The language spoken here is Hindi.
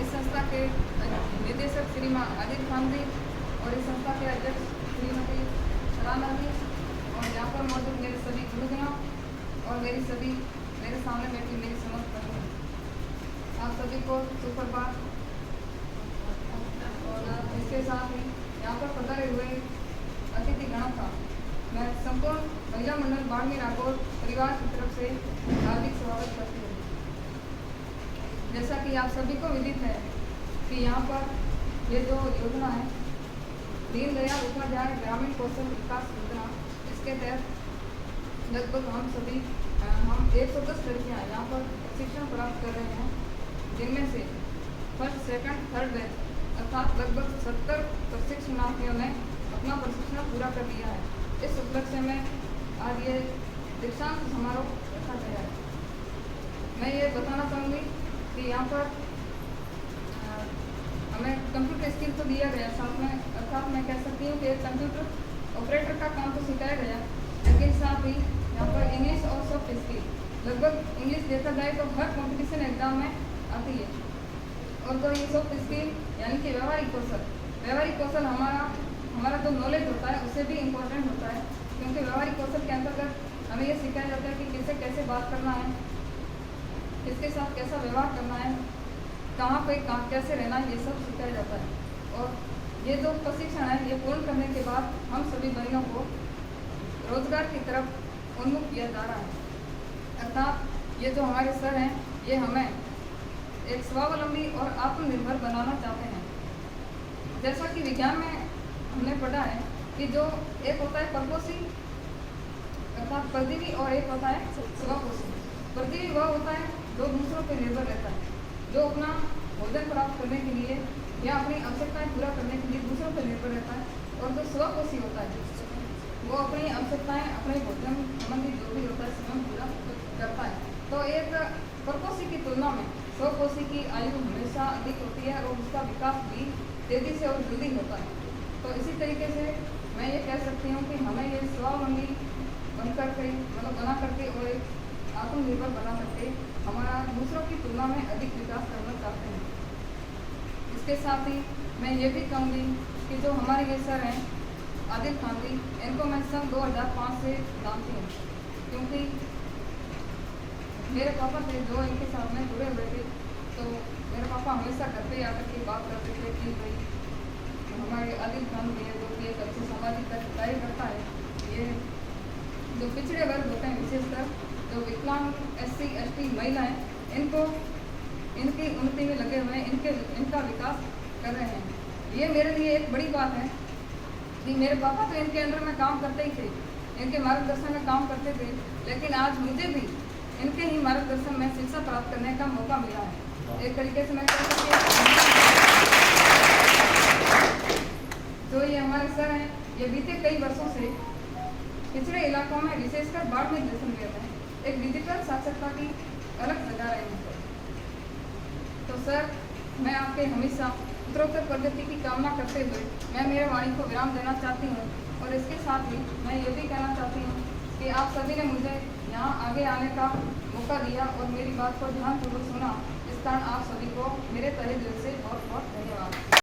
इस संस्था के निदेशक श्रीमान आदिल खान जी और इस संस्था के अध्यक्ष श्रीमती राना जी और यहाँ पर मौजूद मेरे सभी गुरुजनों और मेरे सामने बैठी मेरी समस्त बहनों, आप सभी को सुप्रभात। और इसके साथ ही यहाँ पर पधारे हुए अतिथि गणों का मैं संपूर्ण महिला मंडल बाड़मेर राठौर परिवार की तरफ से हार्दिक स्वागत करती हूँ। जैसा कि आप सभी को विदित है कि यहाँ पर ये जो योजना है दीनदयाल उपाध्याय ग्रामीण कौशल विकास योजना, इसके तहत लगभग हम 110 लड़कियाँ यहाँ पर प्रशिक्षण प्राप्त कर रहे हैं, जिनमें से फर्स्ट, सेकंड, थर्ड बैच अर्थात लगभग 70 प्रशिक्षणार्थियों ने अपना प्रशिक्षण पूरा कर लिया है। इस उपलक्ष्य में आज ये दीक्षांत समारोह रखा गया है। मैं ये बताना चाहूँगी कि यहाँ पर हमें कंप्यूटर स्किल तो दिया गया साथ में, अर्थात मैं कह सकती हूँ कि एक कंप्यूटर ऑपरेटर का काम तो सिखाया गया, लेकिन साथ ही यहाँ पर इंग्लिश और सॉफ्ट स्किल, लगभग इंग्लिश देखा जाए तो हर कंपटीशन एग्जाम में आती है। और तो ये सॉफ्ट स्किल यानी कि व्यवहारिक कौशल हमारा जो नॉलेज होता है उससे भी इम्पोर्टेंट होता है, क्योंकि व्यवहारिक कौशल के अंतर्गत हमें ये सिखाया जाता है कि किससे कैसे बात करना है, किसके साथ कैसा व्यवहार करना है, कहाँ कैसे रहना है, ये सब सिखाया जाता है। और ये जो प्रशिक्षण है ये पूर्ण करने के बाद हम सभी बहनों को रोजगार की तरफ उन्मुख किया जा रहा है। अर्थात ये जो हमारे सर हैं ये हमें एक स्वावलंबी और आत्मनिर्भर बनाना चाहते हैं। जैसा कि विज्ञान में हमने पढ़ा है कि जो एक होता है परपोषी अर्थात परजीवी और एक होता है स्वपोषी। परजीवी वह होता है जो दूसरों पर निर्भर रहता है, जो अपना भोजन प्राप्त करने के लिए या अपनी आवश्यकताएं पूरा करने के लिए दूसरों पर निर्भर रहता है। और जो स्वपोषी होता है वो अपनी आवश्यकताएं अपने भोजन संबंधी जो भी होता है स्वयं पूरा करता है। तो एक परपोषी की तुलना में स्वपोषी की आयु हमेशा अधिक होती है और उसका विकास भी तेजी से और जल्दी होता है। तो इसी तरीके से मैं ये कह सकती हूँ कि हमें ये स्वावलंबी बना करके और एक आत्मनिर्भर बना करके हमारा दूसरों की तुलना में अधिक विकास करना चाहते हैं। इसके साथ ही मैं ये भी कहूँगी कि जो हमारे ये सर हैं आदिल खान जी, इनको मैं सन 2005 से जानती हूँ, क्योंकि मेरे पापा थे जो इनके साथ में जुड़े हुए थे। तो मेरे पापा हमेशा घर पे आकर के बात करते थे कि भाई हमारे आदिल खान भैया जो कि एक अच्छे सामाजिक कार्य करता है, ये जो पिछड़े वर्ग होते हैं विशेषकर जो विकलांग SC ST महिला हैं इनकी उन्नति में लगे हुए हैं, इनका विकास कर रहे हैं। ये मेरे लिए एक बड़ी बात है कि मेरे पापा तो इनके अंडर में काम करते ही थे, इनके मार्गदर्शन में काम करते थे, लेकिन आज मुझे भी इनके ही मार्गदर्शन में शिक्षा प्राप्त करने का मौका मिला है। एक तरीके से मैं कह सकती हूँ जो ये हमारे सर हैं ये बीते कई वर्षों से पिछड़े इलाकों में विशेषकर बाड़मेर जैसलमेर में एक डिजिटल साक्षरता की अलग जगह रहे हैं। तो सर मैं आपके हमेशा उत्तरोत्तर प्रगति की कामना करते हुए मैं मेरे वाणी को विराम देना चाहती हूँ। और इसके साथ ही मैं ये भी कहना चाहती हूँ कि आप सभी ने मुझे यहाँ आगे आने का मौका दिया और मेरी बात को ध्यानपूर्वक सुना। इस कारण आप सभी को मेरे तहे दिल से बहुत बहुत धन्यवाद।